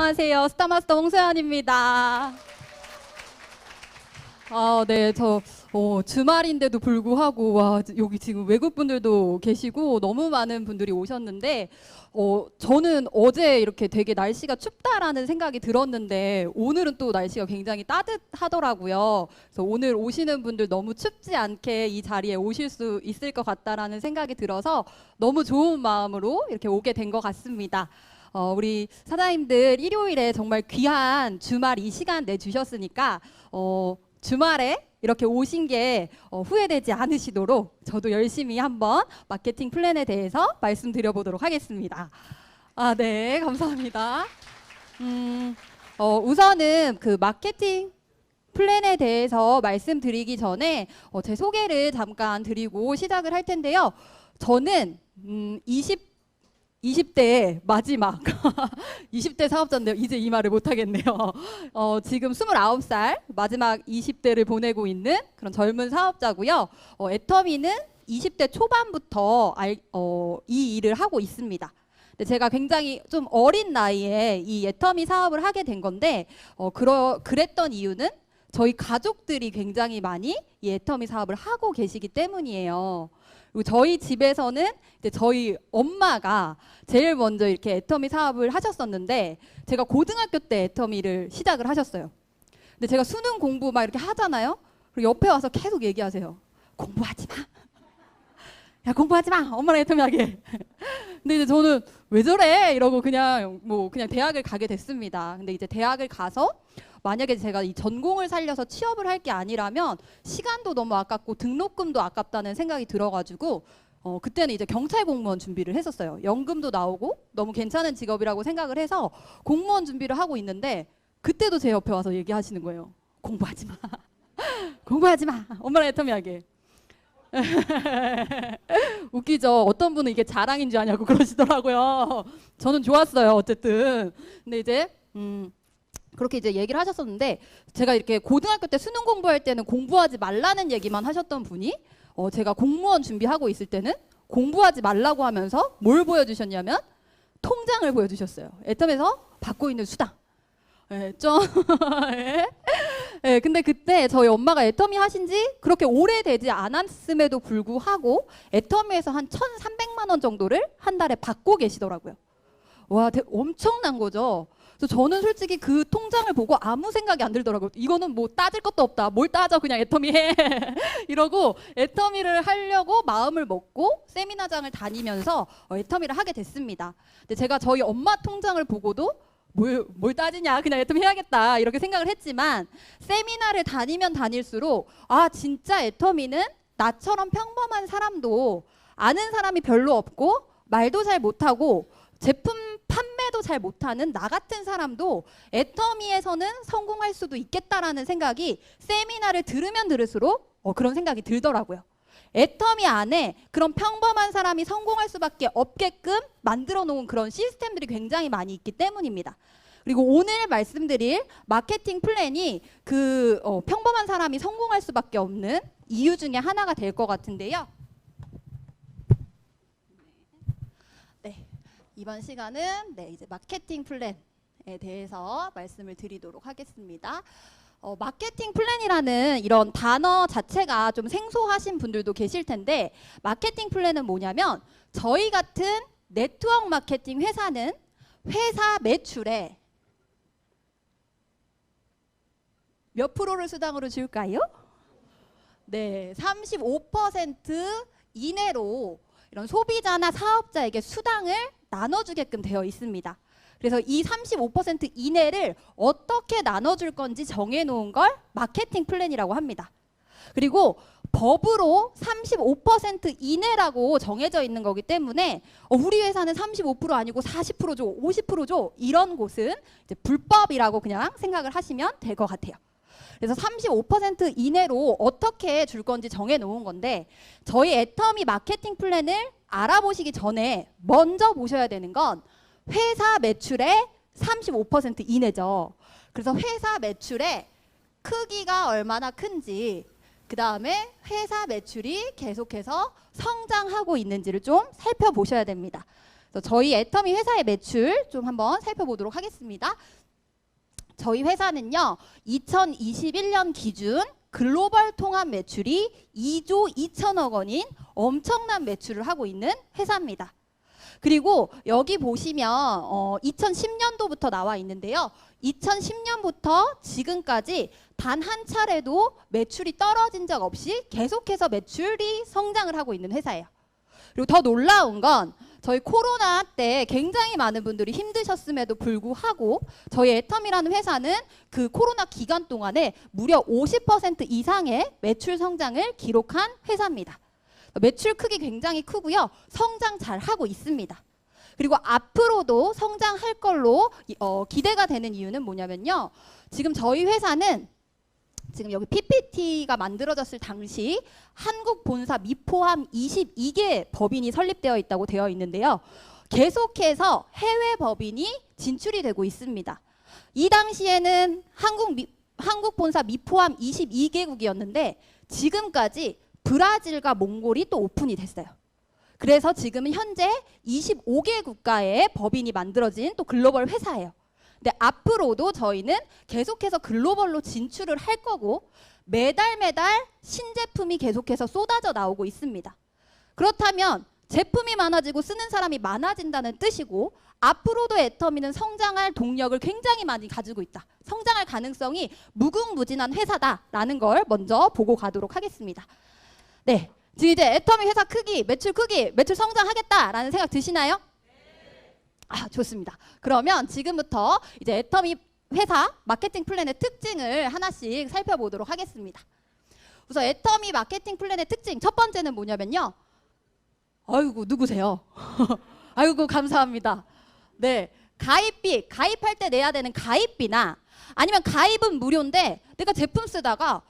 안녕하세요. 스타마스터 홍소연입니다. 네, 주말인데도 불구하고 여기 지금 외국 분들도 계시고 너무 많은 분들이 오셨는데 저는 어제 이렇게 되게 날씨가 춥다라는 생각이 들었는데 오늘은 또 날씨가 굉장히 따뜻하더라고요. 그래서 오늘 오시는 분들 너무 춥지 않게 이 자리에 오실 수 있을 것 같다라는 생각이 들어서 너무 좋은 마음으로 이렇게 오게 된 것 같습니다. 우리 사장님들 일요일에 정말 귀한 주말 이 시간 내주셨으니까 주말에 이렇게 오신 게 후회되지 않으시도록 저도 열심히 한번 마케팅 플랜에 대해서 말씀드려보도록 하겠습니다. 네, 감사합니다. 우선은 그 마케팅 플랜에 대해서 말씀드리기 전에 제 소개를 잠깐 드리고 시작을 할 텐데요. 저는 20대 마지막 20대 사업자인데 이제 이 말을 못하겠네요. 지금 29살 마지막 20대를 보내고 있는 그런 젊은 사업자고요. 애터미는 20대 초반부터 이 일을 하고 있습니다. 근데 제가 굉장히 좀 어린 나이에 이 애터미 사업을 하게 된 건데 그랬던 이유는 저희 가족들이 굉장히 많이 이 애터미 사업을 하고 계시기 때문이에요. 그리고 저희 집에서는 이제 저희 엄마가 제일 먼저 이렇게 애터미 사업을 하셨었는데 제가 고등학교 때 애터미를 시작을 하셨어요. 근데 제가 수능 공부 막 이렇게 하잖아요. 그리고 옆에 와서 계속 얘기하세요. 공부하지 마. 야, 공부하지 마. 엄마랑 애터미 하게. 근데 이제 저는 왜 저래? 이러고 그냥 대학을 가게 됐습니다. 근데 이제 대학을 가서 만약에 제가 이 전공을 살려서 취업을 할 게 아니라면 시간도 너무 아깝고 등록금도 아깝다는 생각이 들어가지고 그때는 이제 경찰 공무원 준비를 했었어요. 연금도 나오고 너무 괜찮은 직업이라고 생각을 해서 공무원 준비를 하고 있는데 그때도 제 옆에 와서 얘기하시는 거예요. 공부하지 마. 공부하지 마. 엄마랑 애터미 하게. 웃기죠. 어떤 분은 이게 자랑인 줄 아냐고 그러시더라고요. 저는 좋았어요. 어쨌든. 근데 이제 그렇게 이제 얘기를 하셨었는데 제가 이렇게 고등학교 때 수능 공부할 때는 공부하지 말라는 얘기만 하셨던 분이 제가 공무원 준비하고 있을 때는 공부하지 말라고 하면서 뭘 보여주셨냐면 통장을 보여주셨어요. 애텀에서 받고 있는 수당. 근데 그때 저희 엄마가 애터미 하신 지 그렇게 오래되지 않았음에도 불구하고 애터미에서 한 1,300만 원 정도를 한 달에 받고 계시더라고요. 와, 엄청난 거죠. 그래서 저는 솔직히 그 통장을 보고 아무 생각이 안 들더라고요. 이거는 뭐 따질 것도 없다. 뭘 따져, 그냥 애터미 해. 이러고 애터미를 하려고 마음을 먹고 세미나장을 다니면서 애터미를 하게 됐습니다. 근데 제가 저희 엄마 통장을 보고도 뭘 따지냐, 그냥 애터미 해야겠다 이렇게 생각을 했지만 세미나를 다니면 다닐수록 진짜 애터미는 나처럼 평범한 사람도 아는 사람이 별로 없고 말도 잘 못하고 제품 판매도 잘 못하는 나 같은 사람도 애터미에서는 성공할 수도 있겠다라는 생각이 세미나를 들으면 들을수록 그런 생각이 들더라고요. 애터미 안에 그런 평범한 사람이 성공할 수밖에 없게끔 만들어 놓은 그런 시스템들이 굉장히 많이 있기 때문입니다. 그리고 오늘 말씀드릴 마케팅 플랜이 그 평범한 사람이 성공할 수밖에 없는 이유 중에 하나가 될 것 같은데요. 이번 시간은 이제 마케팅 플랜에 대해서 말씀을 드리도록 하겠습니다. 마케팅 플랜이라는 이런 단어 자체가 좀 생소하신 분들도 계실 텐데 마케팅 플랜은 뭐냐면 저희 같은 네트워크 마케팅 회사는 회사 매출에 몇 프로를 수당으로 줄까요? 네, 35% 이내로 이런 소비자나 사업자에게 수당을 나눠주게끔 되어 있습니다. 그래서 이 35% 이내를 어떻게 나눠줄 건지 정해놓은 걸 마케팅 플랜이라고 합니다. 그리고 법으로 35% 이내라고 정해져 있는 거기 때문에 우리 회사는 35% 아니고 40% 줘, 50% 줘 이런 곳은 이제 불법이라고 그냥 생각을 하시면 될 것 같아요. 그래서 35% 이내로 어떻게 줄 건지 정해놓은 건데 저희 애터미 마케팅 플랜을 알아보시기 전에 먼저 보셔야 되는 건 회사 매출의 35% 이내죠. 그래서 회사 매출의 크기가 얼마나 큰지 그 다음에 회사 매출이 계속해서 성장하고 있는지를 좀 살펴보셔야 됩니다. 저희 애터미 회사의 매출 좀 한번 살펴보도록 하겠습니다. 저희 회사는요, 2021년 기준 글로벌 통합 매출이 2조 2천억 원인 엄청난 매출을 하고 있는 회사입니다. 그리고 여기 보시면 2010년도부터 나와 있는데요. 2010년부터 지금까지 단 한 차례도 매출이 떨어진 적 없이 계속해서 매출이 성장을 하고 있는 회사예요. 그리고 더 놀라운 건 저희 코로나 때 굉장히 많은 분들이 힘드셨음에도 불구하고 저희 애텀이라는 회사는 그 코로나 기간 동안에 무려 50% 이상의 매출 성장을 기록한 회사입니다. 매출 크기 굉장히 크고요. 성장 잘 하고 있습니다. 그리고 앞으로도 성장할 걸로 기대가 되는 이유는 뭐냐면요. 지금 저희 회사는 지금 여기 PPT가 만들어졌을 당시 한국 본사 미 포함 22개 법인이 설립되어 있다고 되어 있는데요. 계속해서 해외 법인이 진출이 되고 있습니다. 이 당시에는 한국 본사 미 포함 22개국이었는데 지금까지 브라질과 몽골이 또 오픈이 됐어요. 그래서 지금은 현재 25개 국가의 법인이 만들어진 또 글로벌 회사예요. 근데 앞으로도 저희는 계속해서 글로벌로 진출을 할 거고 매달 신제품이 계속해서 쏟아져 나오고 있습니다. 그렇다면 제품이 많아지고 쓰는 사람이 많아진다는 뜻이고 앞으로도 애터미는 성장할 동력을 굉장히 많이 가지고 있다. 성장할 가능성이 무궁무진한 회사다라는 걸 먼저 보고 가도록 하겠습니다. 네, 지금 이제 애터미 회사 크기, 매출 성장하겠다라는 생각 드시나요? 아, 좋습니다. 그러면 지금부터 이제 애터미 회사 마케팅 플랜의 특징을 하나씩 살펴보도록 하겠습니다. 우선 애터미 마케팅 플랜의 특징 첫 번째는 뭐냐면요. 아이고, 누구세요? 아이고, 감사합니다. 네, 가입비, 가입할 때 내야 되는 가입비나 아니면 가입은 무료인데 내가 제품 쓰다가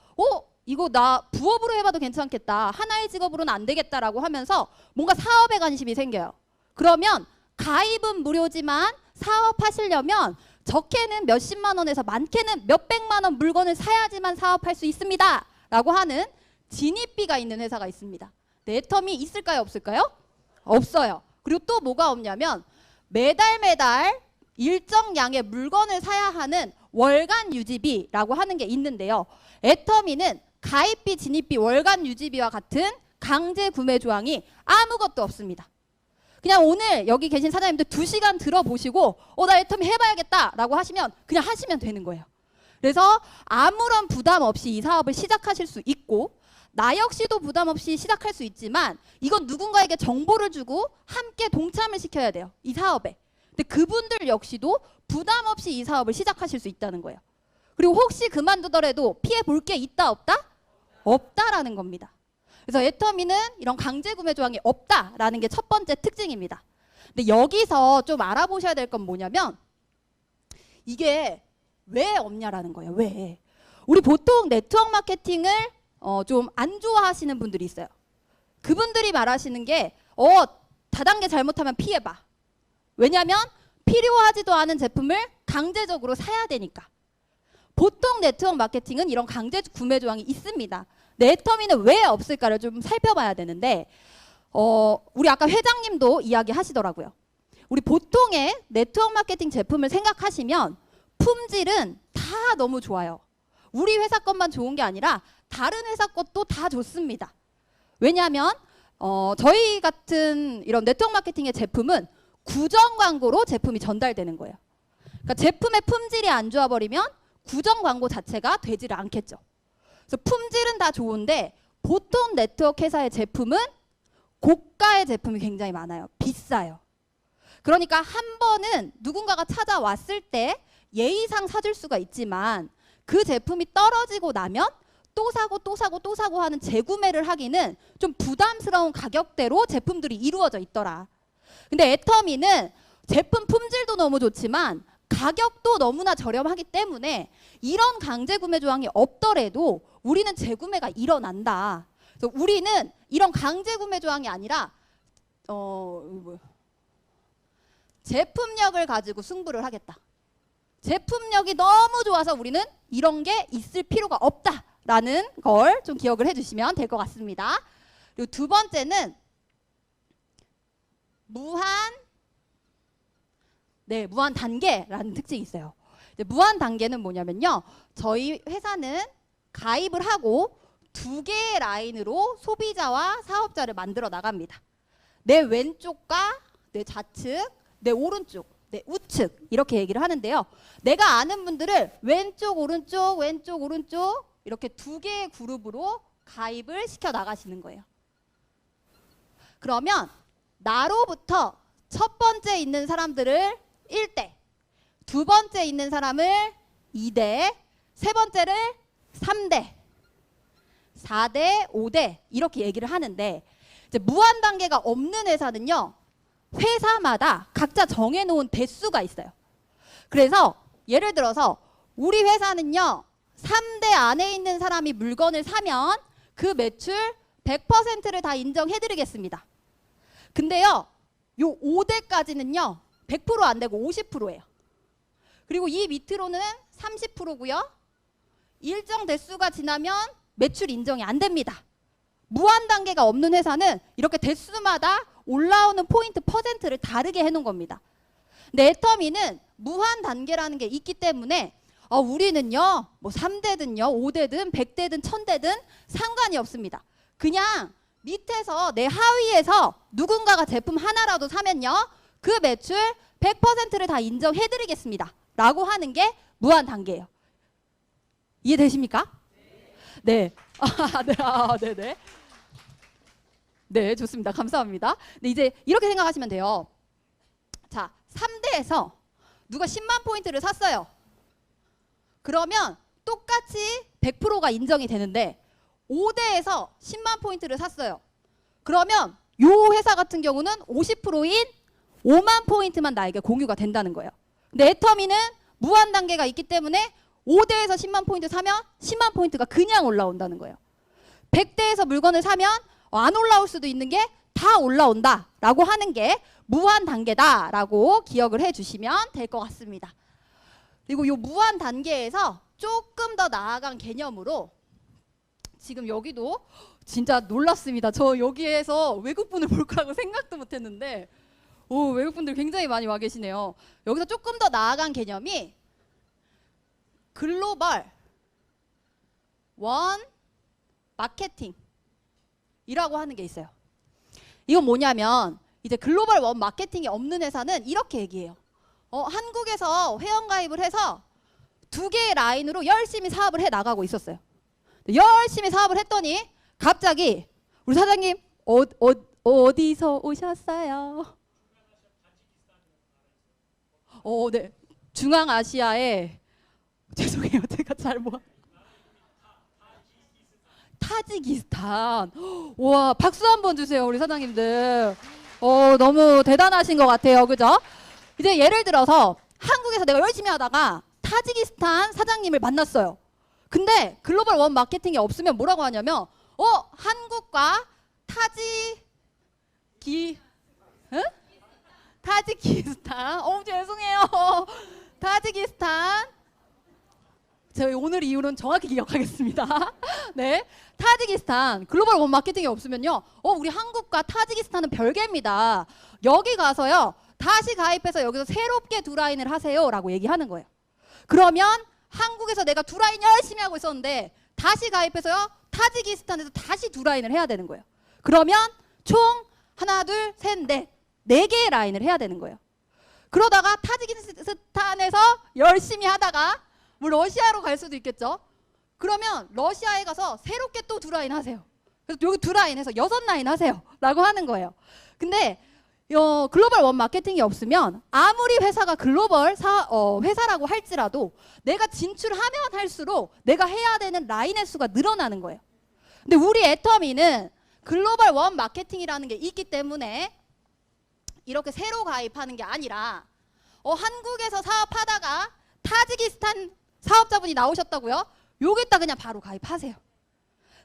이거 나 부업으로 해봐도 괜찮겠다. 하나의 직업으로는 안 되겠다라고 하면서 뭔가 사업에 관심이 생겨요. 그러면 가입은 무료지만 사업하시려면 적게는 몇십만 원에서 많게는 몇백만 원 물건을 사야지만 사업할 수 있습니다. 라고 하는 진입비가 있는 회사가 있습니다. 네, 애터미 있을까요? 없을까요? 없어요. 그리고 또 뭐가 없냐면 매달 일정량의 물건을 사야 하는 월간 유지비라고 하는 게 있는데요. 애터미는 가입비, 진입비, 월간 유지비와 같은 강제 구매 조항이 아무것도 없습니다. 그냥 오늘 여기 계신 사장님들 2시간 들어보시고 나 애터미 해봐야겠다 라고 하시면 그냥 하시면 되는 거예요. 그래서 아무런 부담 없이 이 사업을 시작하실 수 있고 나 역시도 부담 없이 시작할 수 있지만 이건 누군가에게 정보를 주고 함께 동참을 시켜야 돼요. 이 사업에. 근데 그분들 역시도 부담 없이 이 사업을 시작하실 수 있다는 거예요. 그리고 혹시 그만두더라도 피해 볼 게 있다 없다? 없다라는 겁니다. 그래서 애터미는 이런 강제 구매 조항이 없다라는 게 첫 번째 특징입니다. 근데 여기서 좀 알아보셔야 될 건 뭐냐면 이게 왜 없냐라는 거예요. 왜? 우리 보통 네트워크 마케팅을 좀 안 좋아하시는 분들이 있어요. 그분들이 말하시는 게 다단계 잘못하면 피해봐. 왜냐하면 필요하지도 않은 제품을 강제적으로 사야 되니까. 보통 네트워크 마케팅은 이런 강제 구매 조항이 있습니다. 애터미는 왜 없을까를 좀 살펴봐야 되는데 우리 아까 회장님도 이야기하시더라고요. 우리 보통의 네트워크 마케팅 제품을 생각하시면 품질은 다 너무 좋아요. 우리 회사 것만 좋은 게 아니라 다른 회사 것도 다 좋습니다. 왜냐하면 저희 같은 이런 네트워크 마케팅의 제품은 구정 광고로 제품이 전달되는 거예요. 그러니까 제품의 품질이 안 좋아버리면 구정 광고 자체가 되지를 않겠죠. 그래서 품질은 다 좋은데 보통 네트워크 회사의 제품은 고가의 제품이 굉장히 많아요. 비싸요. 그러니까 한 번은 누군가가 찾아왔을 때 예의상 사줄 수가 있지만 그 제품이 떨어지고 나면 또 사고 하는 재구매를 하기는 좀 부담스러운 가격대로 제품들이 이루어져 있더라. 근데 애터미는 제품 품질도 너무 좋지만 가격도 너무나 저렴하기 때문에 이런 강제 구매 조항이 없더라도 우리는 재구매가 일어난다. 그래서 우리는 이런 강제 구매 조항이 아니라 제품력을 가지고 승부를 하겠다. 제품력이 너무 좋아서 우리는 이런 게 있을 필요가 없다라는 걸 좀 기억을 해주시면 될 것 같습니다. 그리고 두 번째는 무한 네, 무한 단계라는 특징이 있어요. 이제 무한 단계는 뭐냐면요. 저희 회사는 가입을 하고 두 개의 라인으로 소비자와 사업자를 만들어 나갑니다. 내 왼쪽과 내 좌측, 내 오른쪽, 내 우측 이렇게 얘기를 하는데요. 내가 아는 분들을 왼쪽, 오른쪽, 왼쪽, 오른쪽 이렇게 두 개의 그룹으로 가입을 시켜 나가시는 거예요. 그러면 나로부터 첫 번째 있는 사람들을 1대, 두 번째 있는 사람을 2대, 세 번째를 3대, 4대, 5대 이렇게 얘기를 하는데 이제 무한 단계가 없는 회사는요. 회사마다 각자 정해놓은 대수가 있어요. 그래서 예를 들어서 우리 회사는요. 3대 안에 있는 사람이 물건을 사면 그 매출 100%를 다 인정해드리겠습니다. 근데요. 요 5대까지는요. 100% 안 되고 50%예요. 그리고 이 밑으로는 30%고요. 일정 대수가 지나면 매출 인정이 안 됩니다. 무한 단계가 없는 회사는 이렇게 대수마다 올라오는 포인트 퍼센트를 다르게 해놓은 겁니다. 근데 애터미는 무한 단계라는 게 있기 때문에 우리는요 뭐 3대든요 5대든 100대든 1000대든 상관이 없습니다. 그냥 밑에서 내 하위에서 누군가가 제품 하나라도 사면요 그 매출 100%를 다 인정해드리겠습니다 라고 하는 게 무한 단계예요. 이해되십니까? 네. 네네. 네, 좋습니다. 감사합니다. 네, 이제 이렇게 생각하시면 돼요. 자, 3대에서 누가 10만 포인트를 샀어요. 그러면 똑같이 100%가 인정이 되는데 5대에서 10만 포인트를 샀어요. 그러면 요 회사 같은 경우는 50%인 5만 포인트만 나에게 공유가 된다는 거예요. 근데 애터미는 무한 단계가 있기 때문에 5대에서 10만 포인트 사면 10만 포인트가 그냥 올라온다는 거예요. 100대에서 물건을 사면 안 올라올 수도 있는 게 다 올라온다 라고 하는 게 무한 단계다 라고 기억을 해주시면 될 것 같습니다. 그리고 이 무한 단계에서 조금 더 나아간 개념으로 지금 여기도 진짜 놀랐습니다. 저 여기에서 외국분을 볼 거라고 생각도 못했는데 외국분들 굉장히 많이 와 계시네요. 여기서 조금 더 나아간 개념이 글로벌 원 마케팅이라고 하는 게 있어요. 이건 뭐냐면 이제 글로벌 원 마케팅이 없는 회사는 이렇게 얘기해요. 한국에서 회원가입을 해서 두 개의 라인으로 열심히 사업을 해 나가고 있었어요. 열심히 사업을 했더니 갑자기 우리 사장님 어디서 오셨어요? 네. 중앙아시아에 죄송해요. 제가 잘 타지키스탄. 와, 박수 한번 주세요. 우리 사장님들. 너무 대단하신 것 같아요. 그죠? 이제 예를 들어서 한국에서 내가 열심히 하다가 타지키스탄 사장님을 만났어요. 근데 글로벌 원 마케팅이 없으면 뭐라고 하냐면 한국과 타지키스탄. 죄송해요. 타지키스탄. 제가 오늘 이유는 정확히 기억하겠습니다. 네, 타지키스탄 글로벌 원 마케팅이 없으면요. 우리 한국과 타지키스탄은 별개입니다. 여기 가서요. 다시 가입해서 여기서 새롭게 두 라인을 하세요라고 얘기하는 거예요. 그러면 한국에서 내가 두 라인 열심히 하고 있었는데 다시 가입해서요. 타지키스탄에서 다시 두 라인을 해야 되는 거예요. 그러면 총 하나, 둘, 셋, 넷, 네 개의 라인을 해야 되는 거예요. 그러다가 타지키스탄에서 열심히 하다가 뭐 러시아로 갈 수도 있겠죠. 그러면 러시아에 가서 새롭게 또 두 라인 하세요. 그래서 여기 두 라인 해서 6라인 하세요 라고 하는 거예요. 근데 글로벌 원 마케팅이 없으면 아무리 회사가 글로벌 회사라고 할지라도 내가 진출하면 할수록 내가 해야 되는 라인의 수가 늘어나는 거예요. 근데 우리 애터미는 글로벌 원 마케팅이라는 게 있기 때문에 이렇게 새로 가입하는 게 아니라 한국에서 사업하다가 타지키스탄 사업자분이 나오셨다고요? 여기다 그냥 바로 가입하세요.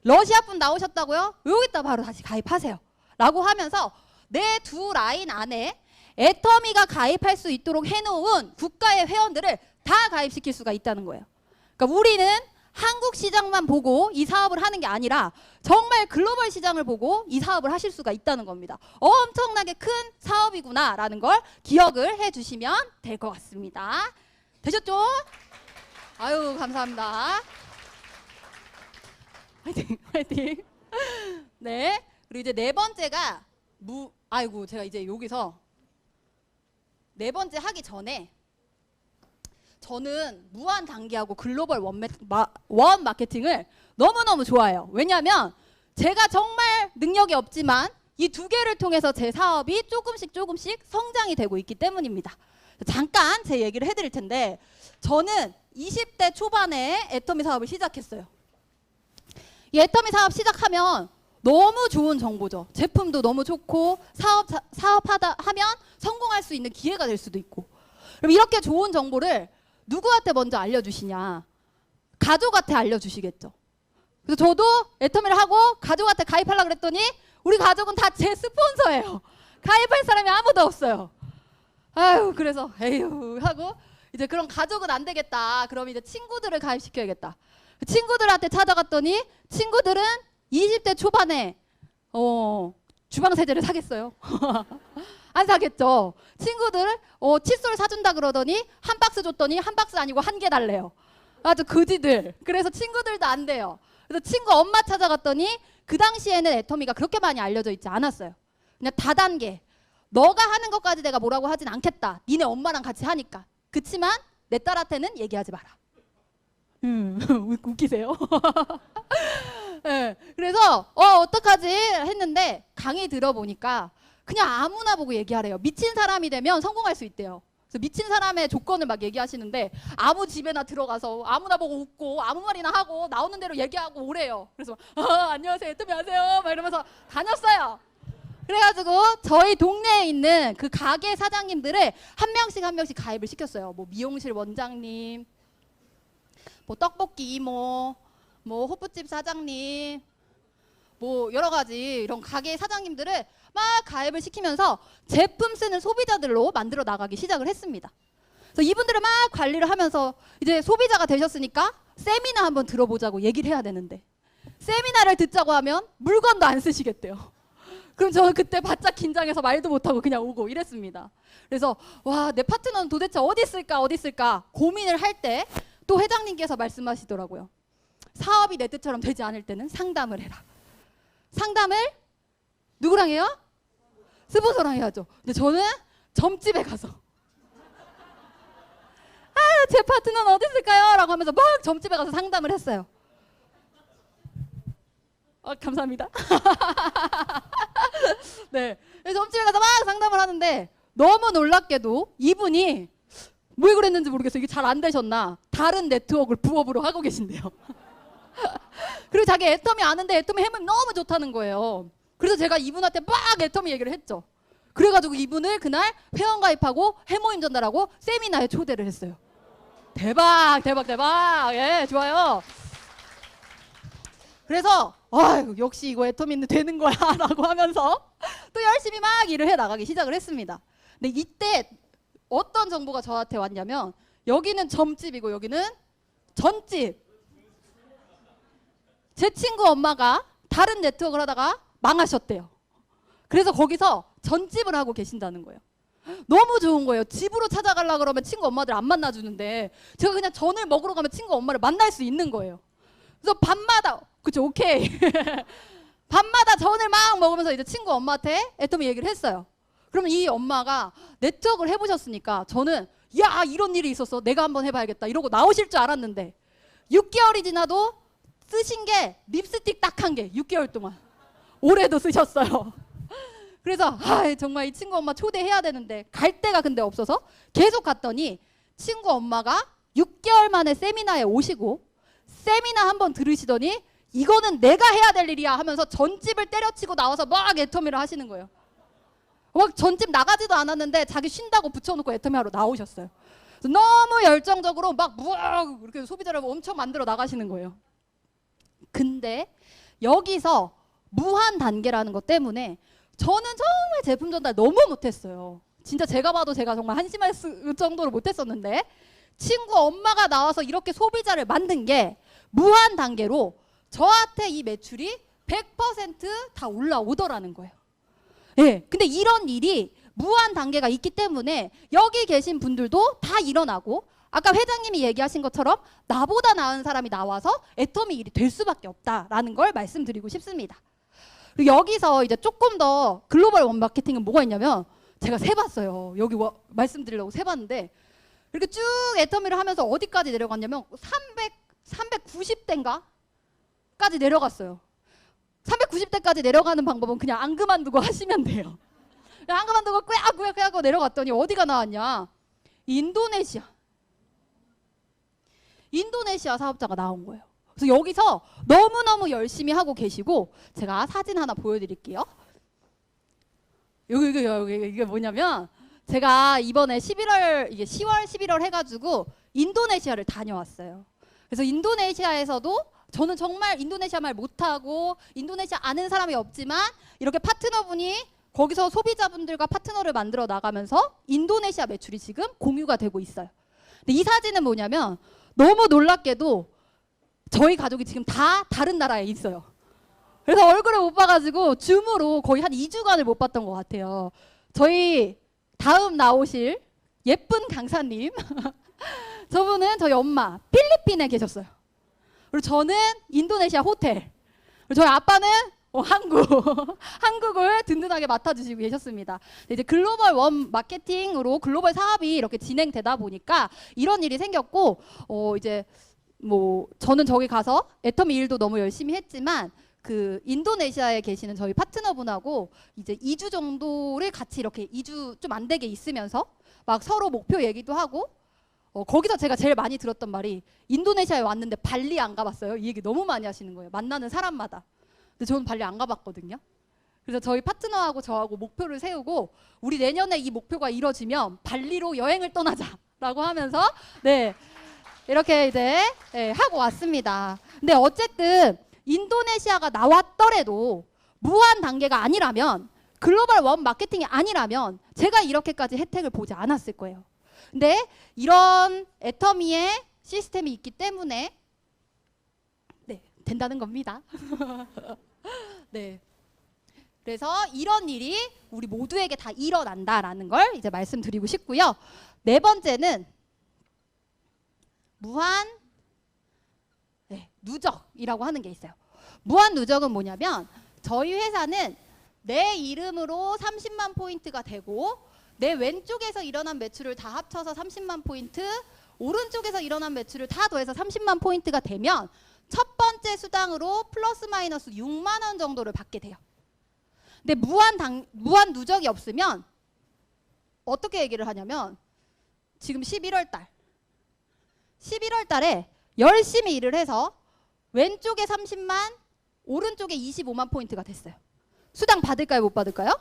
러시아 분 나오셨다고요? 여기다 바로 다시 가입하세요. 라고 하면서 내 두 라인 안에 애터미가 가입할 수 있도록 해놓은 국가의 회원들을 다 가입시킬 수가 있다는 거예요. 그러니까 우리는 한국 시장만 보고 이 사업을 하는 게 아니라 정말 글로벌 시장을 보고 이 사업을 하실 수가 있다는 겁니다. 엄청나게 큰 사업이구나라는 걸 기억을 해주시면 될 것 같습니다. 되셨죠? 아유, 감사합니다. 화이팅, 화이팅. 네, 그리고 이제 네 번째가 아이고, 제가 이제 여기서 네 번째 하기 전에 저는 무한 단계하고 글로벌 원 마케팅을 너무너무 좋아해요. 왜냐하면 제가 정말 능력이 없지만 이 두 개를 통해서 제 사업이 조금씩 성장이 되고 있기 때문입니다. 잠깐 제 얘기를 해드릴 텐데, 저는 20대 초반에 애터미 사업을 시작했어요. 이 애터미 사업 시작하면 너무 좋은 정보죠. 제품도 너무 좋고 사업하다 하면 성공할 수 있는 기회가 될 수도 있고. 그럼 이렇게 좋은 정보를 누구한테 먼저 알려주시냐? 가족한테 알려주시겠죠. 그래서 저도 애터미를 하고 가족한테 가입하려고 그랬더니 우리 가족은 다 제 스폰서예요. 가입할 사람이 아무도 없어요. 아유, 그래서 에휴 하고 이제 그런 가족은 안 되겠다. 그럼 이제 친구들을 가입시켜야겠다. 친구들한테 찾아갔더니 친구들은 20대 초반에 주방 세제를 사겠어요. 안 사겠죠. 친구들 칫솔 사준다 그러더니 한 박스 줬더니 한 박스 아니고 한 개 달래요. 아주 그지들. 그래서 친구들도 안 돼요. 그래서 친구 엄마 찾아갔더니 그 당시에는 애터미가 그렇게 많이 알려져 있지 않았어요. 그냥 다단계. 너가 하는 것까지 내가 뭐라고 하진 않겠다. 니네 엄마랑 같이 하니까. 그치만 내 딸한테는 얘기하지 마라. 웃기세요? 네, 그래서 어떡하지 했는데 강의 들어보니까 그냥 아무나 보고 얘기하래요. 미친 사람이 되면 성공할 수 있대요. 그래서 미친 사람의 조건을 막 얘기하시는데 아무 집에나 들어가서 아무나 보고 웃고 아무 말이나 하고 나오는 대로 얘기하고 오래요. 그래서 안녕하세요, 애터미 하세요 막 이러면서 다녔어요. 그래가지고 저희 동네에 있는 그 가게 사장님들을 한 명씩 가입을 시켰어요. 뭐 미용실 원장님, 뭐 떡볶이 이모, 뭐 호프집 사장님, 뭐 여러 가지 이런 가게 사장님들을 막 가입을 시키면서 제품 쓰는 소비자들로 만들어 나가기 시작을 했습니다. 그래서 이분들을 막 관리를 하면서 이제 소비자가 되셨으니까 세미나 한번 들어보자고 얘기를 해야 되는데, 세미나를 듣자고 하면 물건도 안 쓰시겠대요. 그럼 저는 그때 바짝 긴장해서 말도 못하고 그냥 오고 이랬습니다. 그래서 와, 내 파트너는 도대체 어디 있을까 고민을 할 때 또 회장님께서 말씀하시더라고요. 사업이 내 뜻처럼 되지 않을 때는 상담을 해라. 상담을 누구랑 해요? 스폰서랑 해야죠. 근데 저는 점집에 가서 제 파트너는 어디 있을까요? 라고 하면서 막 점집에 가서 상담을 했어요. 감사합니다. 네, 점집에 가서 막 상담을 하는데 너무 놀랍게도 이분이 왜 그랬는지 모르겠어요. 이게 잘 안 되셨나? 다른 네트워크를 부업으로 하고 계신데요. 그리고 자기 애터미 아는데 애터미 해면 너무 좋다는 거예요. 그래서 제가 이분한테 막 애터미 얘기를 했죠. 그래가지고 이분을 그날 회원가입하고 해모임 전달하고 세미나에 초대를 했어요. 대박. 예, 좋아요. 그래서 역시 이거 애터미는 되는 거야 라고 하면서 또 열심히 막 일을 해 나가기 시작을 했습니다. 근데 이때 어떤 정보가 저한테 왔냐면, 여기는 점집이고 여기는 전집. 제 친구 엄마가 다른 네트워크를 하다가 망하셨대요. 그래서 거기서 전집을 하고 계신다는 거예요. 너무 좋은 거예요. 집으로 찾아가려고 그러면 친구 엄마들 안 만나주는데 제가 그냥 전을 먹으러 가면 친구 엄마를 만날 수 있는 거예요. 그래서 밤마다, 그쵸, 오케이. 밤마다 전을 막 먹으면서 이제 친구 엄마한테 애터미 얘기를 했어요. 그러면 이 엄마가 네트워크를 해보셨으니까 저는 야, 이런 일이 있었어, 내가 한번 해봐야겠다 이러고 나오실 줄 알았는데 6개월이 지나도 쓰신 게 립스틱 딱 한 개, 6개월 동안. 올해도 쓰셨어요. 그래서 정말 이 친구 엄마 초대해야 되는데 갈 데가 근데 없어서 계속 갔더니 친구 엄마가 6개월 만에 세미나에 오시고 세미나 한번 들으시더니 이거는 내가 해야 될 일이야 하면서 전집을 때려치고 나와서 막 애터미를 하시는 거예요. 막 전집 나가지도 않았는데 자기 쉰다고 붙여놓고 애터미 하러 나오셨어요. 너무 열정적으로 막 이렇게 소비자를 엄청 만들어 나가시는 거예요. 근데 여기서 무한 단계라는 것 때문에 저는 정말 제품 전달 너무 못했어요. 진짜 제가 봐도 제가 정말 한심할 정도로 못했었는데 친구 엄마가 나와서 이렇게 소비자를 만든 게 무한 단계로 저한테 이 매출이 100% 다 올라오더라는 거예요. 예. 근데 이런 일이 무한 단계가 있기 때문에 여기 계신 분들도 다 일어나고, 아까 회장님이 얘기하신 것처럼 나보다 나은 사람이 나와서 애터미 일이 될 수밖에 없다라는 걸 말씀드리고 싶습니다. 그리고 여기서 이제 조금 더 글로벌 원 마케팅은 뭐가 있냐면, 제가 세봤어요. 여기 말씀드리려고 세봤는데, 이렇게 쭉 애터미를 하면서 어디까지 내려갔냐면 390대인가? 까지 내려갔어요. 390대까지 내려가는 방법은 그냥 안 그만두고 하시면 돼요. 안 그만두고 꾸역꾸역 하고 내려갔더니 어디가 나왔냐? 인도네시아 사업자가 나온 거예요. 그래서 여기서 너무너무 열심히 하고 계시고, 제가 사진 하나 보여드릴게요. 이게 뭐냐면, 제가 이번에 11월, 이게 10월, 11월 해가지고 인도네시아를 다녀왔어요. 그래서 인도네시아에서도 저는 정말 인도네시아 말 못하고 인도네시아 아는 사람이 없지만, 이렇게 파트너분이 거기서 소비자분들과 파트너를 만들어 나가면서 인도네시아 매출이 지금 공유가 되고 있어요. 근데 이 사진은 뭐냐면, 너무 놀랍게도 저희 가족이 지금 다 다른 나라에 있어요. 그래서 얼굴을 못 봐가지고 줌으로 거의 한 2주간을 못 봤던 것 같아요. 저희 다음 나오실 예쁜 강사님 저분은 저희 엄마 필리핀에 계셨어요. 그리고 저는 인도네시아 호텔, 그리고 저희 아빠는 한국을 든든하게 맡아주시고 계셨습니다. 이제 글로벌 원 마케팅으로 글로벌 사업이 이렇게 진행되다 보니까 이런 일이 생겼고, 이제 뭐 저는 저기 가서 애터미 일도 너무 열심히 했지만, 그 인도네시아에 계시는 저희 파트너분하고 이제 2주 정도를 같이 이렇게 2주 좀 안 되게 있으면서 막 서로 목표 얘기도 하고, 거기서 제가 제일 많이 들었던 말이, 인도네시아에 왔는데 발리 안 가봤어요? 이 얘기 너무 많이 하시는 거예요. 만나는 사람마다. 근데 저는 발리 안 가봤거든요. 그래서 저희 파트너하고 저하고 목표를 세우고, 우리 내년에 이 목표가 이뤄지면 발리로 여행을 떠나자라고 하면서 네, 이렇게 이제 하고 왔습니다. 근데 어쨌든 인도네시아가 나왔더라도 무한 단계가 아니라면, 글로벌 원 마케팅이 아니라면 제가 이렇게까지 혜택을 보지 않았을 거예요. 근데 이런 애터미의 시스템이 있기 때문에 네, 된다는 겁니다. 네. 그래서 이런 일이 우리 모두에게 다 일어난다라는 걸 이제 말씀드리고 싶고요. 네 번째는 무한 누적이라고 하는 게 있어요. 무한 누적은 뭐냐면, 저희 회사는 내 이름으로 30만 포인트가 되고, 내 왼쪽에서 일어난 매출을 다 합쳐서 30만 포인트, 오른쪽에서 일어난 매출을 다 더해서 30만 포인트가 되면 첫 번째 수당으로 플러스 마이너스 6만 원 정도를 받게 돼요. 근데 무한 누적이 없으면 어떻게 얘기를 하냐면, 지금 11월 달에 열심히 일을 해서 왼쪽에 30만, 오른쪽에 25만 포인트가 됐어요. 수당 받을까요? 못 받을까요?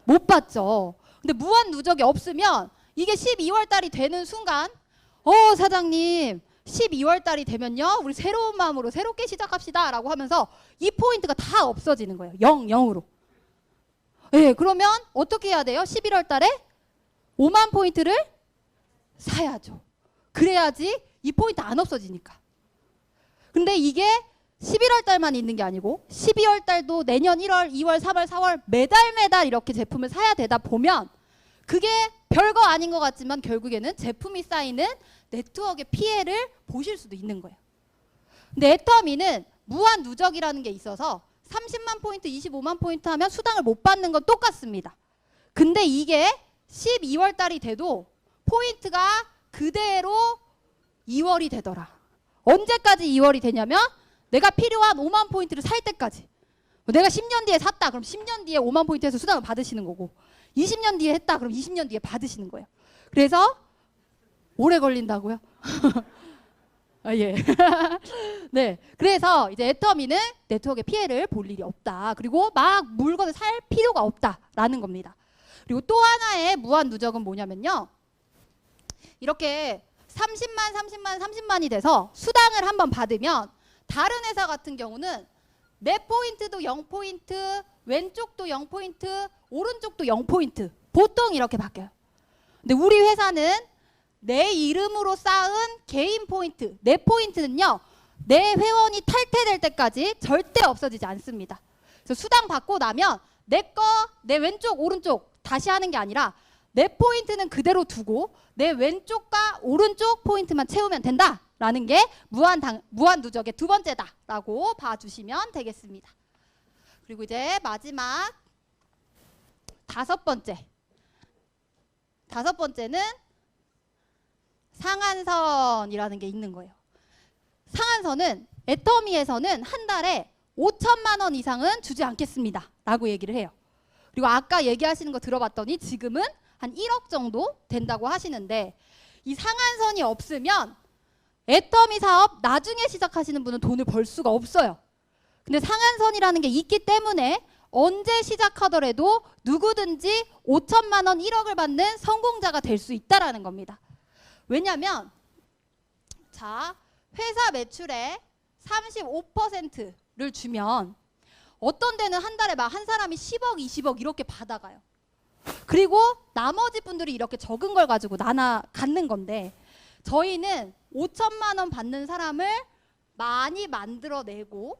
못 받죠. 근데 무한 누적이 없으면 이게 12월 달이 되는 순간, 사장님 12월 달이 되면요, 우리 새로운 마음으로 새롭게 시작합시다 라고 하면서 이 포인트가 다 없어지는 거예요. 0으로. 네, 그러면 어떻게 해야 돼요? 11월 달에 5만 포인트를 사야죠. 그래야지 이 포인트 안 없어지니까. 근데 이게 11월 달만 있는 게 아니고 12월 달도 내년 1월, 2월, 3월, 4월 매달 이렇게 제품을 사야 되다 보면, 그게 별거 아닌 것 같지만 결국에는 제품이 쌓이는 네트워크의 피해를 보실 수도 있는 거예요. 근데 애터미는 무한 누적이라는 게 있어서 30만 포인트, 25만 포인트 하면 수당을 못 받는 건 똑같습니다. 근데 이게 12월 달이 돼도 포인트가 그대로 2월이 되더라. 언제까지 2월이 되냐면, 내가 필요한 5만 포인트를 살 때까지. 내가 10년 뒤에 샀다, 그럼 10년 뒤에 5만 포인트에서 수당을 받으시는 거고, 20년 뒤에 했다, 그럼 20년 뒤에 받으시는 거예요. 그래서 오래 걸린다고요? 예. 네. 그래서 이제 애터미는 네트워크에 피해를 볼 일이 없다. 그리고 막 물건을 살 필요가 없다라는 겁니다. 그리고 또 하나의 무한 누적은 뭐냐면요, 이렇게 30만이 돼서 수당을 한번 받으면, 다른 회사 같은 경우는 내 포인트도 0포인트, 왼쪽도 0포인트, 오른쪽도 0포인트, 보통 이렇게 바뀌어요. 근데 우리 회사는 내 이름으로 쌓은 개인 포인트, 내 포인트는요 내 회원이 탈퇴될 때까지 절대 없어지지 않습니다. 그래서 수당 받고 나면 내 왼쪽 오른쪽 다시 하는 게 아니라 내 포인트는 그대로 두고 내 왼쪽과 오른쪽 포인트만 채우면 된다라는 게 무한 누적의 두 번째다라고 봐주시면 되겠습니다. 그리고 이제 마지막 다섯 번째는 상한선이라는 게 있는 거예요. 상한선은 애터미에서는 한 달에 5천만 원 이상은 주지 않겠습니다 라고 얘기를 해요. 그리고 아까 얘기하시는 거 들어봤더니 지금은 한 1억 정도 된다고 하시는데, 이 상한선이 없으면 애터미 사업 나중에 시작하시는 분은 돈을 벌 수가 없어요. 근데 상한선이라는 게 있기 때문에 언제 시작하더라도 누구든지 5천만 원 1억을 받는 성공자가 될 수 있다라는 겁니다. 왜냐면 자, 회사 매출의 35%를 주면 어떤 데는 한 달에 막 한 사람이 10억, 20억 이렇게 받아가요. 그리고 나머지 분들이 이렇게 적은 걸 가지고 나눠 갖는 건데, 저희는 5천만 원 받는 사람을 많이 만들어내고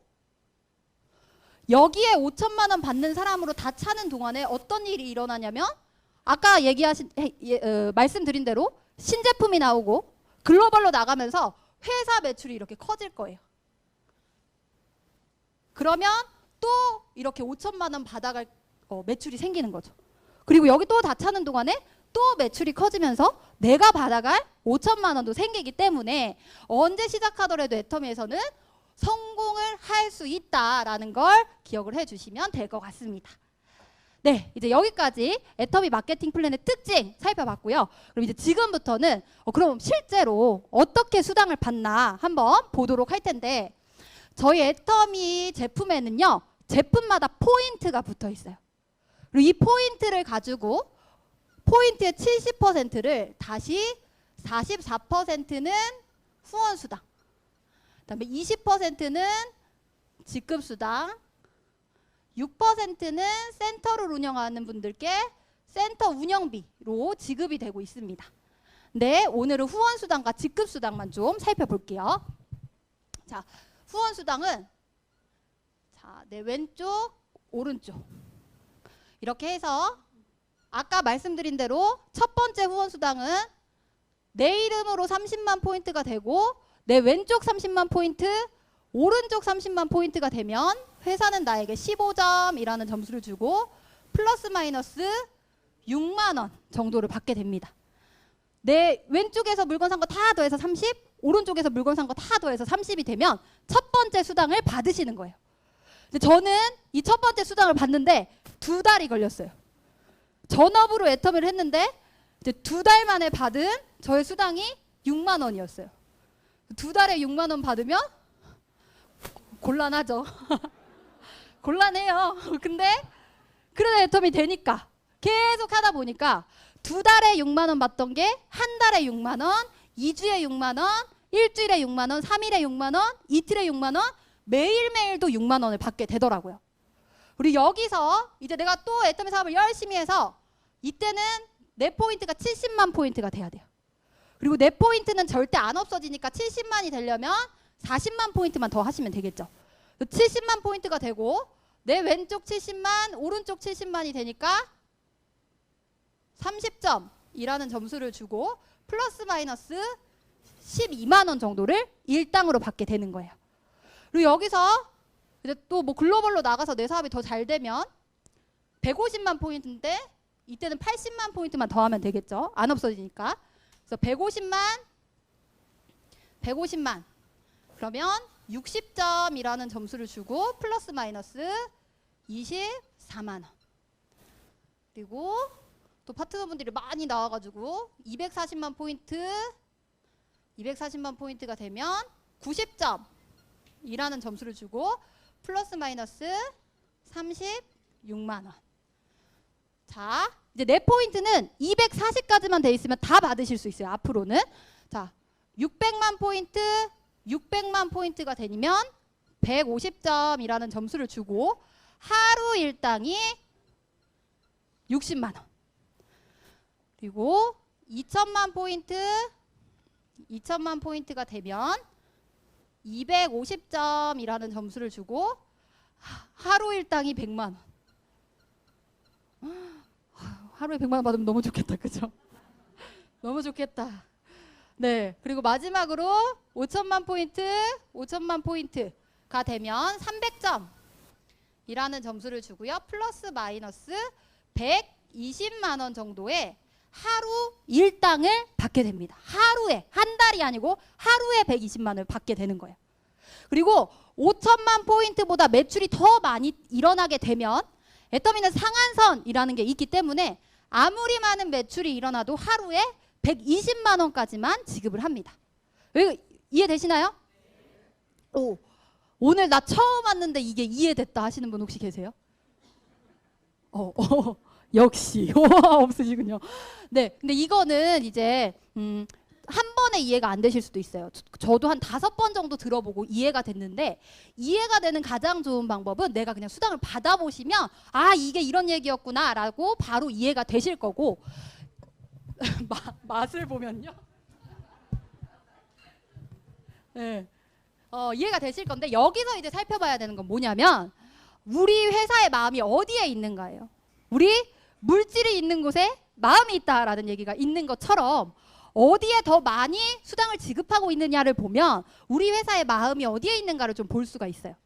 여기에 5천만 원 받는 사람으로 다 차는 동안에 어떤 일이 일어나냐면, 아까 말씀드린 대로 신제품이 나오고 글로벌로 나가면서 회사 매출이 이렇게 커질 거예요. 그러면 또 이렇게 5천만 원 받아갈 매출이 생기는 거죠. 그리고 여기 또 다 차는 동안에 또 매출이 커지면서 내가 받아갈 5천만 원도 생기기 때문에 언제 시작하더라도 애터미에서는 성공을 할 수 있다라는 걸 기억을 해주시면 될 것 같습니다. 네, 이제 여기까지 애터미 마케팅 플랜의 특징 살펴봤고요. 그럼 이제 지금부터는 그럼 실제로 어떻게 수당을 받나 한번 보도록 할 텐데, 저희 애터미 제품에는요, 제품마다 포인트가 붙어 있어요. 그리고 이 포인트를 가지고 포인트의 70%를 다시 44%는 후원수당, 그다음에 20%는 직급수당, 6%는 센터를 운영하는 분들께 센터 운영비로 지급이 되고 있습니다. 네, 오늘은 후원수당과 직급수당만 좀 살펴볼게요. 자, 후원수당은 자, 내 왼쪽, 오른쪽 이렇게 해서 아까 말씀드린 대로 첫 번째 후원수당은 내 이름으로 30만 포인트가 되고 내 왼쪽 30만 포인트, 오른쪽 30만 포인트가 되면 회사는 나에게 15점이라는 점수를 주고 플러스 마이너스 6만 원 정도를 받게 됩니다. 내 왼쪽에서 물건 산 거 다 더해서 30, 오른쪽에서 물건 산 거 다 더해서 30이 되면 첫 번째 수당을 받으시는 거예요. 근데 저는 이 첫 번째 수당을 받는데 2달이 걸렸어요. 전업으로 애터미를 했는데 이제 2달 만에 받은 저의 수당이 6만 원이었어요. 2달에 6만 원 받으면 곤란하죠. 곤란해요. 근데 그래도 애터미 되니까 계속 하다 보니까 2달에 6만 원 받던 게 한 달에 6만 원, 2주에 6만 원, 일주일에 6만 원, 3일에 6만 원, 이틀에 6만 원, 매일매일도 6만 원을 받게 되더라고요. 그리고 여기서 이제 내가 또 애터미 사업을 열심히 해서 이때는 내 포인트가 70만 포인트가 돼야 돼요. 그리고 내 포인트는 절대 안 없어지니까 70만이 되려면 40만 포인트만 더 하시면 되겠죠. 70만 포인트가 되고 내 왼쪽 70만, 오른쪽 70만이 되니까 30점이라는 점수를 주고 플러스 마이너스 12만 원 정도를 일당으로 받게 되는 거예요. 그리고 여기서 이제 또 뭐 글로벌로 나가서 내 사업이 더 잘 되면 150만 포인트인데 이때는 80만 포인트만 더 하면 되겠죠. 안 없어지니까. 그래서 150만 그러면 60점이라는 점수를 주고 플러스 마이너스 24만 원. 그리고 또 파트너분들이 많이 나와가지고 240만 포인트가 되면 90점이라는 점수를 주고 플러스 마이너스 36만 원. 자, 이제 내 포인트는 240까지만 돼 있으면 다 받으실 수 있어요. 앞으로는. 자, 600만 포인트가 되면 150점이라는 점수를 주고 하루 일당이 60만 원. 그리고 2천만 포인트가 되면 250점이라는 점수를 주고 하루 일당이 100만 원. 하루에 100만 원 받으면 너무 좋겠다. 그죠? 너무 좋겠다. 네. 그리고 마지막으로 5천만 포인트가 되면 300점이라는 점수를 주고요. 플러스 마이너스 120만 원 정도의 하루 일당을 받게 됩니다. 하루에, 한 달이 아니고 하루에 120만 원을 받게 되는 거예요. 그리고 5천만 포인트보다 매출이 더 많이 일어나게 되면 애터미는 상한선이라는 게 있기 때문에 아무리 많은 매출이 일어나도 하루에 120만 원까지만 지급을 합니다. 이해되시나요? 오, 오늘 나 처음 왔는데 이게 이해됐다 하시는 분 혹시 계세요? 역시 없으시군요. 네, 근데 이거는 이제 한 번에 이해가 안 되실 수도 있어요. 저도 한 5번 정도 들어보고 이해가 됐는데, 이해가 되는 가장 좋은 방법은 내가 그냥 수당을 받아보시면 아, 이게 이런 얘기였구나 라고 바로 이해가 되실 거고, 맛을 보면요. 네. 이해가 되실 건데, 여기서 이제 살펴봐야 되는 건 뭐냐면 우리 회사의 마음이 어디에 있는가예요. 우리 물질이 있는 곳에 마음이 있다라는 얘기가 있는 것처럼 어디에 더 많이 수당을 지급하고 있느냐를 보면 우리 회사의 마음이 어디에 있는가를 좀 볼 수가 있어요.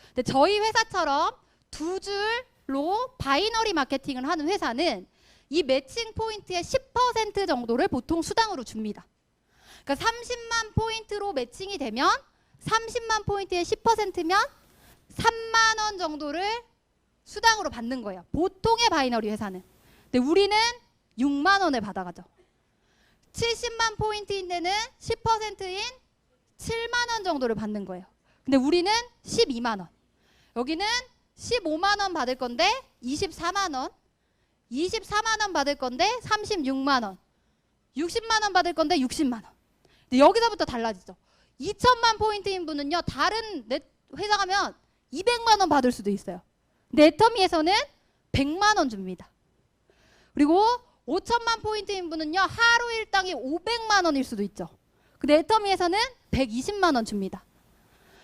근데 저희 회사처럼 두 줄로 바이너리 마케팅을 하는 회사는 이 매칭 포인트의 10% 정도를 보통 수당으로 줍니다. 그러니까 30만 포인트로 매칭이 되면 30만 포인트의 10%면 3만 원 정도를 수당으로 받는 거예요. 보통의 바이너리 회사는. 근데 우리는 6만 원을 받아가죠. 70만 포인트인 데는 10%인 7만 원 정도를 받는 거예요. 근데 우리는 12만 원. 여기는 15만 원 받을 건데 24만 원. 24만 원 받을 건데 36만 원. 60만 원 받을 건데 60만 원. 근데 여기서부터 달라지죠. 2천만 포인트인 분은요, 다른 회사 가면 200만 원 받을 수도 있어요. 근데 애터미에서는 100만 원 줍니다. 그리고 5천만 포인트인 분은요, 하루 일당이 500만 원일 수도 있죠. 근데 애터미에서는 120만 원 줍니다.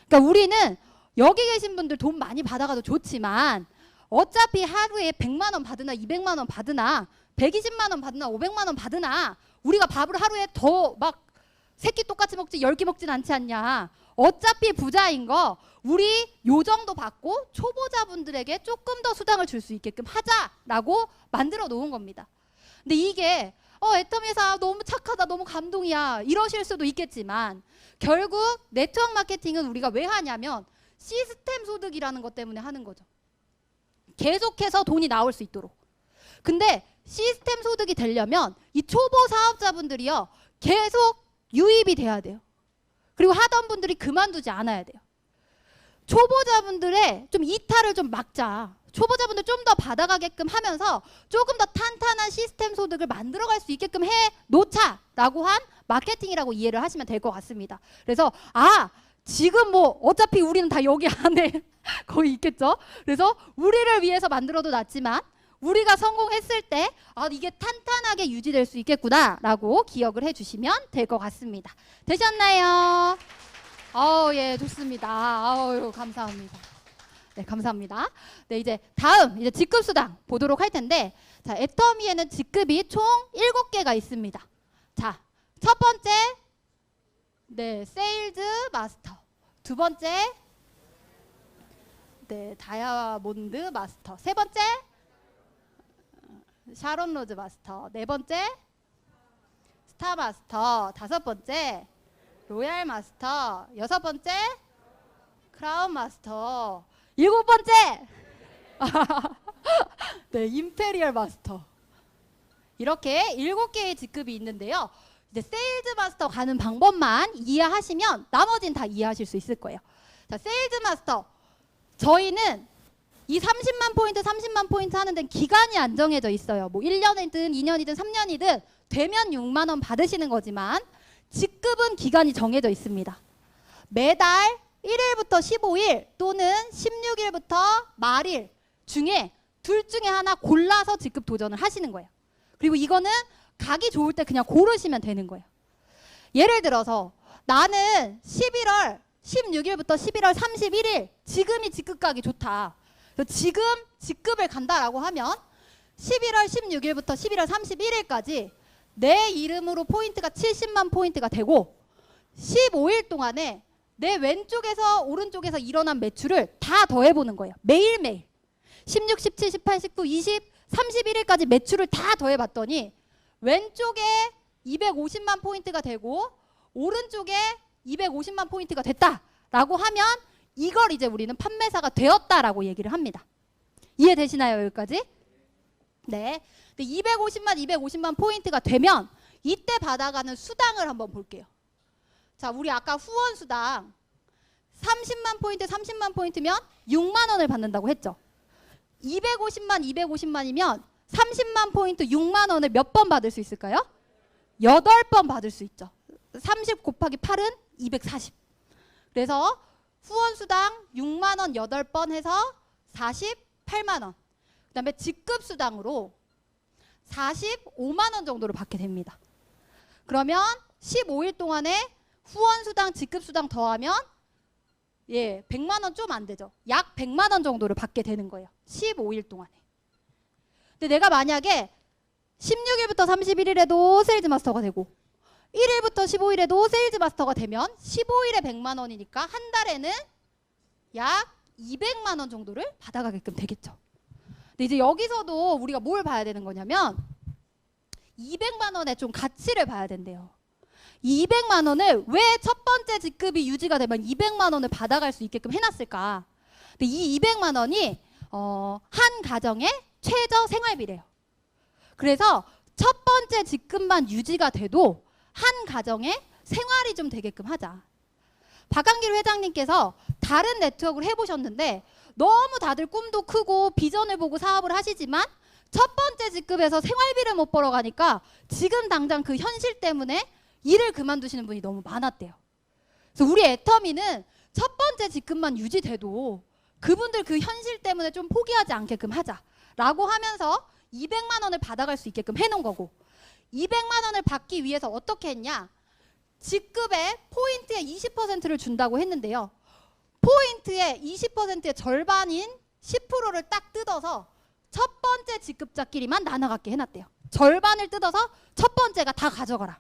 그러니까 우리는 여기 계신 분들 돈 많이 받아가도 좋지만 어차피 하루에 100만 원 받으나 200만 원 받으나 120만 원 받으나 500만 원 받으나 우리가 밥을 하루에 더 막 새끼 똑같이 먹지 10개 먹진 않지 않냐. 어차피 부자인 거 우리 요 정도 받고 초보자분들에게 조금 더 수당을 줄 수 있게끔 하자라고 만들어 놓은 겁니다. 근데 이게 애터미 회사 너무 착하다, 너무 감동이야 이러실 수도 있겠지만 결국 네트워크 마케팅은 우리가 왜 하냐면 시스템 소득이라는 것 때문에 하는 거죠. 계속해서 돈이 나올 수 있도록. 근데 시스템 소득이 되려면 이 초보 사업자분들이요, 계속 유입이 돼야 돼요. 그리고 하던 분들이 그만두지 않아야 돼요. 초보자분들의 좀 이탈을 좀 막자. 초보자분들 좀 더 받아가게끔 하면서 조금 더 탄탄한 시스템 소득을 만들어갈 수 있게끔 해 놓자라고 한 마케팅이라고 이해를 하시면 될 것 같습니다. 그래서 지금 뭐 어차피 우리는 다 여기 안에 거의 있겠죠. 그래서 우리를 위해서 만들어도 놨지만 우리가 성공했을 때 이게 탄탄하게 유지될 수 있겠구나라고 기억을 해주시면 될 것 같습니다. 되셨나요? 예, 좋습니다. 감사합니다. 네, 감사합니다. 네, 이제 다음 이제 직급 수당 보도록 할 텐데, 자, 애터미에는 직급이 총 7개가 있습니다. 자, 첫 번째, 네, 세일즈 마스터. 두 번째, 네, 다이아몬드 마스터. 세 번째, 샤론 로즈 마스터. 네 번째, 스타 마스터. 다섯 번째, 로얄 마스터. 여섯 번째, 크라운 마스터. 일곱 번째, 네, 임페리얼 마스터. 이렇게 7개의 직급이 있는데요. 이제 세일즈 마스터 가는 방법만 이해하시면 나머지는 다 이해하실 수 있을 거예요. 자, 세일즈 마스터. 저희는 이 30만 포인트, 30만 포인트 하는 데는 기간이 안 정해져 있어요. 뭐 1년이든 2년이든 3년이든 되면 6만 원 받으시는 거지만 직급은 기간이 정해져 있습니다. 매달 1일부터 15일 또는 16일부터 말일 중에 둘 중에 하나 골라서 직급 도전을 하시는 거예요. 그리고 이거는 가기 좋을 때 그냥 고르시면 되는 거예요. 예를 들어서 나는 11월 16일부터 11월 31일 지금이 직급 가기 좋다. 그래서 지금 직급을 간다라고 하면 11월 16일부터 11월 31일까지 내 이름으로 포인트가 70만 포인트가 되고 15일 동안에 내 왼쪽에서 오른쪽에서 일어난 매출을 다 더해보는 거예요. 매일매일 16, 17, 18, 19, 20, 31일까지 매출을 다 더해봤더니 왼쪽에 250만 포인트가 되고 오른쪽에 250만 포인트가 됐다라고 하면 이걸 이제 우리는 판매사가 되었다라고 얘기를 합니다. 이해되시나요, 여기까지? 네. 250만 포인트가 되면 이때 받아가는 수당을 한번 볼게요. 자, 우리 아까 후원 수당 30만 포인트면 6만 원을 받는다고 했죠. 250만이면 30만 포인트 6만 원을 몇 번 받을 수 있을까요? 8번 받을 수 있죠. 30 곱하기 8은 240. 그래서 후원 수당 6만 원 8번 해서 48만 원. 그다음에 직급 수당으로 45만 원 정도를 받게 됩니다. 그러면 15일 동안에 후원 수당, 직급 수당 더하면 100만 원 좀 안 되죠. 약 100만 원 정도를 받게 되는 거예요. 15일 동안에. 근데 내가 만약에 16일부터 31일에도 세일즈 마스터가 되고 1일부터 15일에도 세일즈 마스터가 되면 15일에 100만 원이니까 한 달에는 약 200만 원 정도를 받아가게끔 되겠죠. 근데 이제 여기서도 우리가 뭘 봐야 되는 거냐면 200만 원의 좀 가치를 봐야 된대요. 200만 원을 왜 첫 번째 직급이 유지가 되면 200만 원을 받아갈 수 있게끔 해놨을까? 근데 이 200만 원이 한 가정의 최저 생활비래요. 그래서 첫 번째 직급만 유지가 돼도 한 가정의 생활이 좀 되게끔 하자. 박한길 회장님께서 다른 네트워크를 해보셨는데 너무 다들 꿈도 크고 비전을 보고 사업을 하시지만 첫 번째 직급에서 생활비를 못 벌어가니까 지금 당장 그 현실 때문에 일을 그만두시는 분이 너무 많았대요. 그래서 우리 애터미는 첫 번째 직급만 유지돼도 그분들 그 현실 때문에 좀 포기하지 않게끔 하자라고 하면서 200만 원을 받아갈 수 있게끔 해놓은 거고 200만 원을 받기 위해서 어떻게 했냐? 직급의 포인트의 20%를 준다고 했는데요. 포인트의 20%의 절반인 10%를 딱 뜯어서 첫 번째 직급자끼리만 나눠갖게 해놨대요. 절반을 뜯어서 첫 번째가 다 가져가라.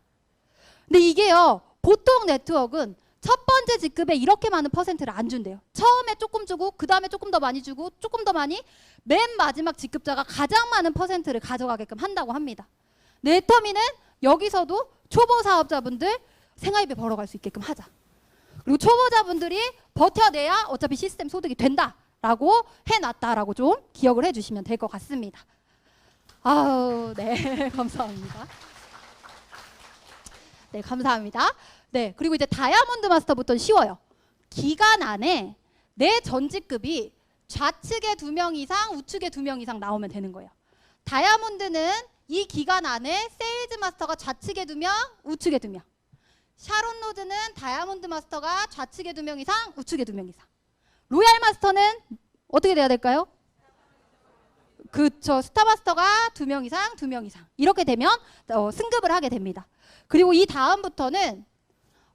근데 이게요, 보통 네트워크는 첫 번째 직급에 이렇게 많은 퍼센트를 안 준대요. 처음에 조금 주고 그 다음에 조금 더 많이 주고 조금 더 많이 맨 마지막 직급자가 가장 많은 퍼센트를 가져가게끔 한다고 합니다. 네터미는 여기서도 초보 사업자분들 생활비 벌어갈 수 있게끔 하자. 그리고 초보자분들이 버텨내야 어차피 시스템 소득이 된다라고 해놨다라고 좀 기억을 해주시면 될 것 같습니다. 아우, 네, 감사합니다. 네, 감사합니다. 네, 그리고 이제 다이아몬드 마스터부터는 쉬워요. 기간 안에 내 전직급이 좌측에 2명 이상, 우측에 2명 이상 나오면 되는 거예요. 다이아몬드는 이 기간 안에 세일즈 마스터가 좌측에 2명, 우측에 2명. 샤론 로즈는 다이아몬드 마스터가 좌측에 2명 이상, 우측에 2명 이상. 로얄 마스터는 어떻게 돼야 될까요? 그쵸, 스타 마스터가 2명 이상, 2명 이상. 이렇게 되면 승급을 하게 됩니다. 그리고 이 다음부터는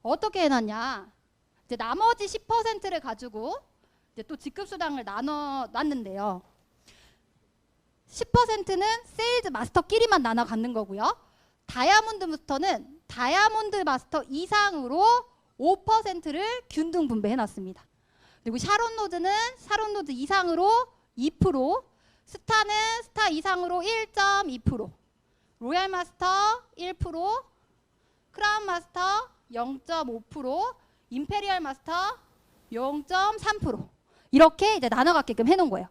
어떻게 해놨냐? 이제 나머지 10%를 가지고 이제 또 직급 수당을 나눠놨는데요. 10%는 세일즈 마스터끼리만 나눠 갖는 거고요. 다이아몬드 마스터는 다이아몬드 마스터 이상으로 5%를 균등 분배해 놨습니다. 그리고 샤론 로즈는 샤론 로즈 이상으로 2%, 스타는 스타 이상으로 1.2%, 로얄 마스터 1%, 크라운 마스터 0.5%, 임페리얼 마스터 0.3% 이렇게 이제 나눠 갖게끔 해놓은 거예요.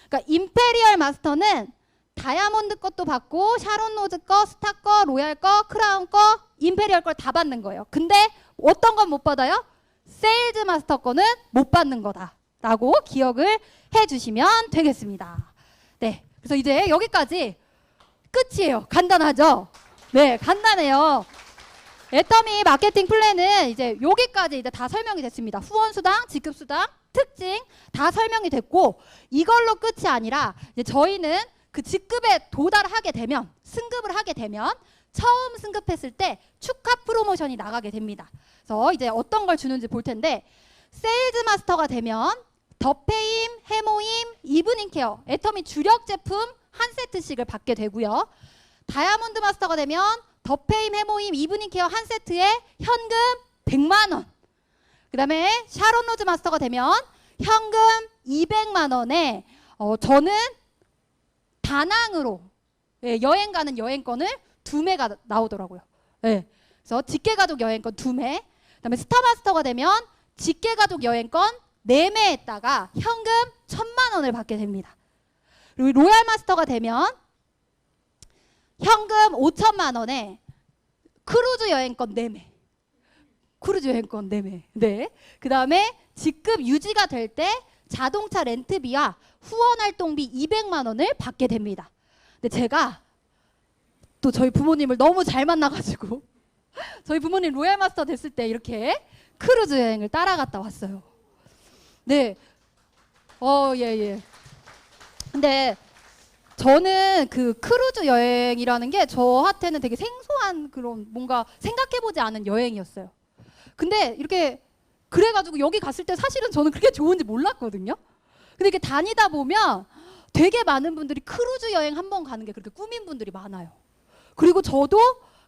그러니까 임페리얼 마스터는 다이아몬드 것도 받고 샤론 로즈 거, 스타 거, 로얄 거, 크라운 거, 임페리얼 걸 다 받는 거예요. 근데 어떤 건 못 받아요? 세일즈 마스터 거는 못 받는 거다라고 기억을 해주시면 되겠습니다. 네, 그래서 이제 여기까지 끝이에요. 간단하죠? 네, 간단해요. 애터미 마케팅 플랜은 이제 여기까지 이제 다 설명이 됐습니다. 후원 수당, 직급 수당, 특징 다 설명이 됐고 이걸로 끝이 아니라 이제 저희는 그 직급에 도달하게 되면 승급을 하게 되면 처음 승급했을 때 축하 프로모션이 나가게 됩니다. 그래서 이제 어떤 걸 주는지 볼 텐데 세일즈 마스터가 되면 더페임, 해모임, 이브닝 케어, 애터미 주력 제품 한 세트씩을 받게 되고요. 다이아몬드 마스터가 되면 더페임, 해모임, 이브닝 케어 한 세트에 현금 100만 원. 그 다음에 샤론 로즈 마스터가 되면 현금 200만 원에 저는 다낭으로 여행 가는 여행권을 2매가 나오더라고요. 그래서 직계가족 여행권 2매. 그 다음에 스타마스터가 되면 직계가족 여행권 4매에다가 현금 1000만 원을 받게 됩니다. 그리고 로얄 마스터가 되면 현금 5천만 원에 크루즈 여행권 4매. 크루즈 여행권 4매. 네. 그 다음에 직급 유지가 될 때 자동차 렌트비와 후원 활동비 200만 원을 받게 됩니다. 근데 제가 또 저희 부모님을 너무 잘 만나가지고 저희 부모님 로얄 마스터 됐을 때 이렇게 크루즈 여행을 따라갔다 왔어요. 네. 예. 근데 저는 그 크루즈 여행이라는 게 저한테는 되게 생소한 그런 뭔가 생각해보지 않은 여행이었어요. 근데 이렇게 그래가지고 여기 갔을 때 사실은 저는 그렇게 좋은지 몰랐거든요. 근데 이렇게 다니다 보면 되게 많은 분들이 크루즈 여행 한번 가는 게 그렇게 꿈인 분들이 많아요. 그리고 저도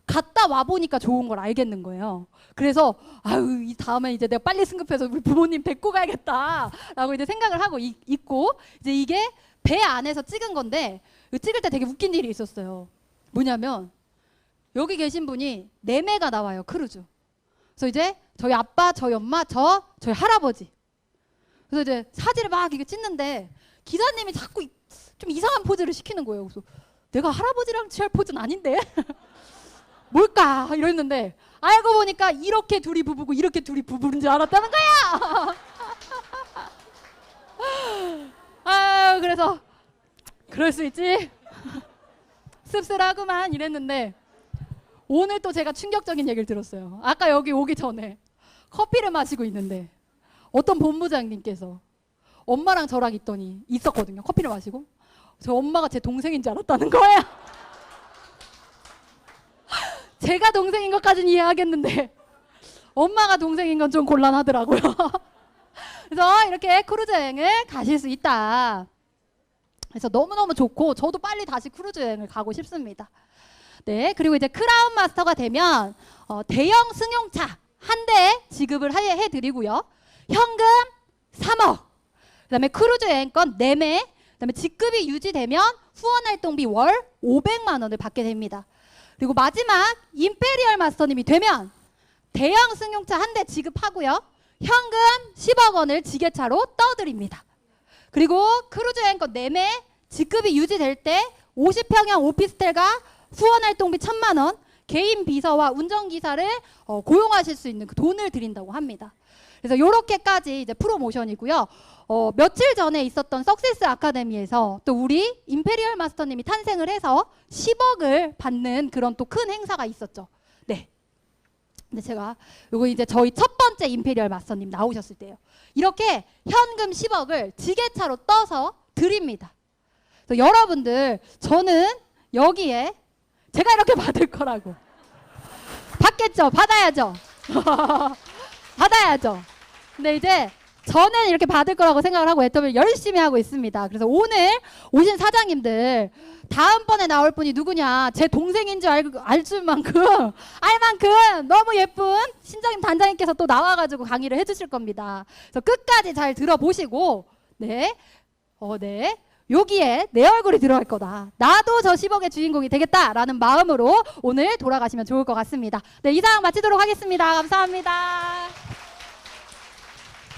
갔다 와보니까 좋은 걸 알겠는 거예요. 그래서 아유 이 다음에 이제 내가 빨리 승급해서 우리 부모님 데리고 가야겠다라고 이제 생각을 하고 있고 이제 이게 배 안에서 찍은 건데 찍을 때 되게 웃긴 일이 있었어요. 뭐냐면 여기 계신 분이 4매가 나와요. 크루즈. 그래서 이제 저희 아빠, 저희 엄마, 저희 할아버지. 그래서 이제 사진을 막 이게 찍는데 기사님이 자꾸 좀 이상한 포즈를 시키는 거예요. 그래서 내가 할아버지랑 취할 포즈는 아닌데 뭘까 이랬는데 알고 보니까 이렇게 둘이 부부고 이렇게 둘이 부부인 줄 알았다는 거야. 아유 그래서 그럴 수 있지 씁쓸하구만 이랬는데 오늘 또 제가 충격적인 얘기를 들었어요. 아까 여기 오기 전에 커피를 마시고 있는데 어떤 본부장님께서 엄마랑 저랑 있었거든요. 커피를 마시고 저 엄마가 제 동생인 줄 알았다는 거예요. 제가 동생인 것까지는 이해하겠는데 엄마가 동생인 건 좀 곤란하더라고요. 그래서 이렇게 크루즈 여행을 가실 수 있다. 그래서 너무너무 좋고 저도 빨리 다시 크루즈 여행을 가고 싶습니다. 네, 그리고 이제 크라운 마스터가 되면 대형 승용차 한 대 지급을 해드리고요. 현금 3억. 그다음에 크루즈 여행권 4매. 그다음에 직급이 유지되면 후원 활동비 월 500만 원을 받게 됩니다. 그리고 마지막 임페리얼 마스터님이 되면 대형 승용차 한 대 지급하고요. 현금 10억 원을 지게차로 떠드립니다. 그리고 크루즈 여행권 4매 직급이 유지될 때 50평형 오피스텔과 후원 활동비 1000만 원, 개인 비서와 운전기사를 고용하실 수 있는 그 돈을 드린다고 합니다. 그래서 이렇게까지 이제 프로모션이고요. 며칠 전에 있었던 석세스 아카데미에서 또 우리 임페리얼 마스터님이 탄생을 해서 10억을 받는 그런 또 큰 행사가 있었죠. 네. 근데 제가 요거 이제 저희 첫 번째 임페리얼 마스터님 나오셨을 때요. 이렇게 현금 10억을 지게차로 떠서 드립니다. 그래서 여러분들 저는 여기에 제가 이렇게 받을 거라고 받겠죠? 받아야죠. 받아야죠. 근데 이제 저는 이렇게 받을 거라고 생각을 하고 애터미를 열심히 하고 있습니다. 그래서 오늘 오신 사장님들 다음번에 나올 분이 누구냐 제 동생인 줄 알 만큼 너무 예쁜 신장님 단장님께서 또 나와가지고 강의를 해주실 겁니다. 그래서 끝까지 잘 들어보시고 네, 여기에 내 얼굴이 들어갈 거다. 나도 저 10억의 주인공이 되겠다라는 마음으로 오늘 돌아가시면 좋을 것 같습니다. 네, 이상 마치도록 하겠습니다. 감사합니다.